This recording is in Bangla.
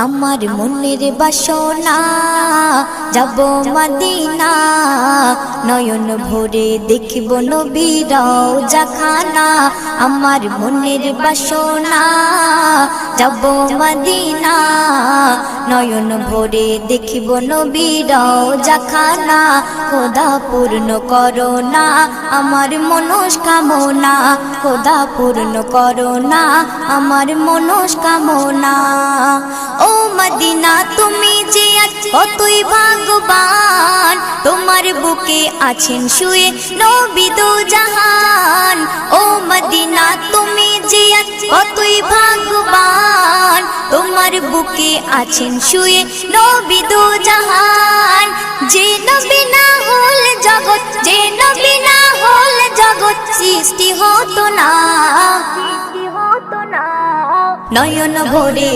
আমার মনের বাসনা যাব মদিনা, নয়ন ভরে দেখিব নবীর রওজাখানা। আমার মনের বাসনা যাব মদিনা, নয়ন ভরে দেখিব নবীর রওজাখানা। খোদা পূর্ণ করো না আমার মনস্কামনা, খোদা পূর্ণ করো না আমার মনস্কামনা। ও মদিনা তুমি যে আজ কতই ভাগ্যবান, তোমার বুকে আছেন শুয়ে নবী দো জাহান। ও মদিনা তুমি যে আজ কতই ভাগ্যবান, তোমার বুকে আছেন শুয়ে নবী দো জাহান। যে নবী না হল জগৎ, যে নবী না হল জগৎ সৃষ্টি হতো না, নয়ন ভরে